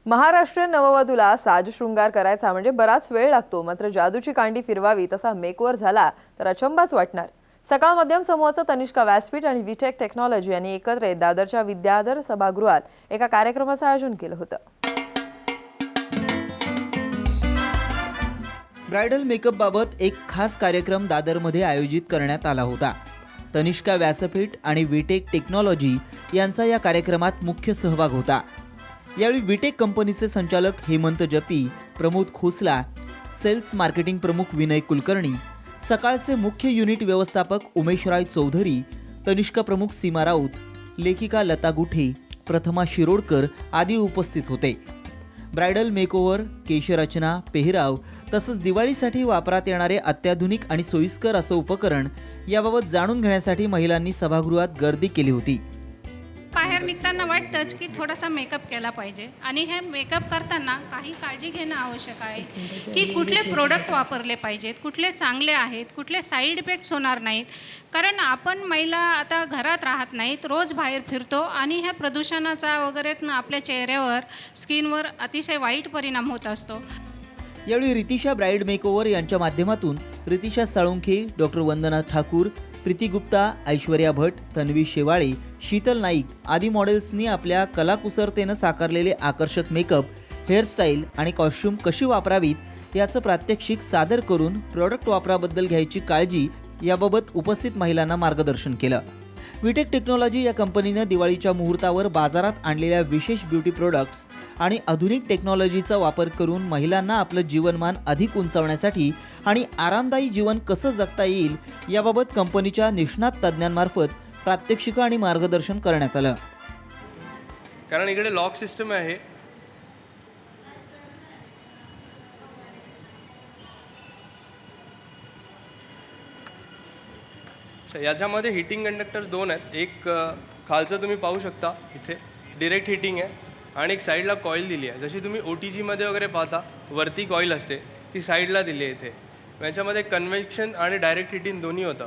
महाराष्ट्रीयन नववधूला साजशृंगार करायचा म्हणजे बराच वेळ लागतो, मात्र जादूची कांडी फिरवावी तसा मेकओव्हर झाला तर अचंबाच वाटणार। सकाळ मध्यम समूहाचं तनिष्का व्यासपीठ आणि विटेक टेक्नॉलॉजी यांनी एकत्र दादरच्या विद्याधर सभागृहात एका कार्यक्रमाचं आयोजन केलं होतं। ब्राइडल मेकअप बाबत एक खास कार्यक्रम दादरमध्ये आयोजित करण्यात आला होता। तनिष्का व्यासपीठ आणि विटेक टेक्नॉलॉजी यांचा या कार्यक्रमात मुख्य सहभाग होता। यावेळी विटेक कंपनीचे संचालक हेमंत जपी, प्रमोद खोसला, सेल्स मार्केटिंग प्रमुख विनय कुलकर्णी, सकाळचे मुख्य युनिट व्यवस्थापक उमेशराय चौधरी, तनिष्का प्रमुख सीमा राऊत, लेखिका लता गुठे, प्रथमा शिरोडकर आदी उपस्थित होते। ब्राइडल मेकओव्हर, केशरचना, पेहराव तसंच दिवाळीसाठी वापरात येणारे अत्याधुनिक आणि सोयीस्कर असं उपकरण याबाबत जाणून घेण्यासाठी महिलांनी सभागृहात गर्दी केली होती। बाहेर निघताना वाटतंच की थोडासा मेकअप केला पाहिजे आणि हे मेकअप करताना काही काळजी घेणं आवश्यक आहे की कुठले प्रोडक्ट वापरले पाहिजेत, कुठले चांगले आहेत, कुठले साईड इफेक्ट्स होणार नाहीत। कारण आपण महिला आता घरात राहत नाहीत, रोज बाहेर फिरतो आणि ह्या प्रदूषणाचा वगैरे आपल्या चेहऱ्यावर, स्किनवर अतिशय वाईट परिणाम होत असतो। यावेळी रितिशा ब्राइड मेकओव्हर यांच्या माध्यमातून रितिशा साळुंखे, डॉक्टर वंदना ठाकूर, प्रीती गुप्ता, ऐश्वर्या भट, तन्वी शेवाळे, शीतल नाईक आदी मॉडेल्सनी आपल्या कलाकुसरतेनं साकारलेले आकर्षक मेकअप, हेअरस्टाईल आणि कॉस्ट्यूम कशी वापरावीत याचं प्रात्यक्षिक सादर करून प्रॉडक्ट वापराबद्दल घ्यायची काळजी याबाबत उपस्थित महिलांना मार्गदर्शन केलं। विटेक टेक्नॉलॉजी या कंपनीनं दिवाळीच्या मुहूर्तावर बाजारात आणलेल्या विशेष ब्युटी प्रोडक्ट्स आणि आधुनिक टेक्नॉलॉजीचा वापर करून महिलांना आपलं जीवनमान अधिक उंचावण्यासाठी आणि आरामदायी जीवन कसं जगता येईल याबाबत कंपनीच्या निष्णात तज्ज्ञांमार्फत प्रात्यक्षिकं आणि मार्गदर्शन करण्यात आलं। कारण इकडे लॉक सिस्टम आहे, याच्यामध्ये हीटिंग कंडक्टर दोन आहेत। एक खालचं तुम्ही पाहू शकता, इथे डिरेक्ट हीटिंग आहे आणि एक साईडला कॉईल दिली आहे। जशी तुम्ही OTGमध्ये वगैरे पाहता वरती कॉईल असते, ती साईडला दिली आहे इथे। याच्यामध्ये कन्व्हेक्शन आणि डायरेक्ट हीटिंग दोन्ही होतं।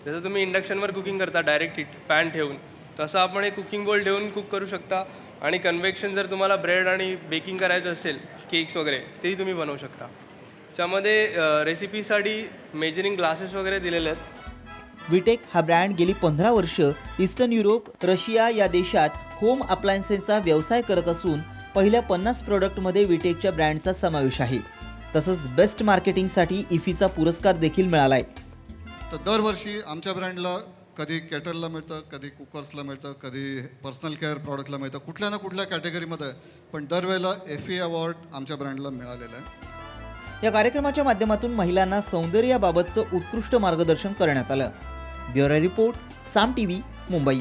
जसं तुम्ही इंडक्शनवर कुकिंग करता डायरेक्ट पॅन ठेवून, तसं आपण एक कुकिंग बोल ठेवून कुक करू शकता। आणि कन्व्हेक्शन जर तुम्हाला ब्रेड आणि बेकिंग करायचं असेल, केक्स वगैरे, तेही तुम्ही बनवू शकता। त्यामध्ये रेसिपीसाठी मेजरिंग ग्लासेस वगैरे दिलेले आहेत। विटेक हा ब्रँड गेली 15 वर्ष ईस्टर्न युरोप, रशिया या देशात होम अप्लायन्सेसचा व्यवसाय करत असून पहिल्या 50 प्रोडक्टमध्ये विटेकच्या ब्रँडचा समावेश आहे। तसंच बेस्ट मार्केटिंगसाठी इफीचा पुरस्कार देखील मिळालाय। तर दरवर्षी आमच्या ब्रँडला कधी केटलला मिळतं, कधी कुकर्सला मिळतं, कधी पर्सनल केअर प्रॉडक्टला मिळतं, कुठल्या ना कुठल्या कॅटेगरीमध्ये, पण दरवेळेला FE अवॉर्ड आमच्या ब्रँडला मिळालेलं आहे। या कार्यक्रमाच्या माध्यमातून महिलांना सौंदर्याबाबतचं उत्कृष्ट मार्गदर्शन करण्यात आलं। ब्युरो रिपोर्ट, साम TV, मुंबई।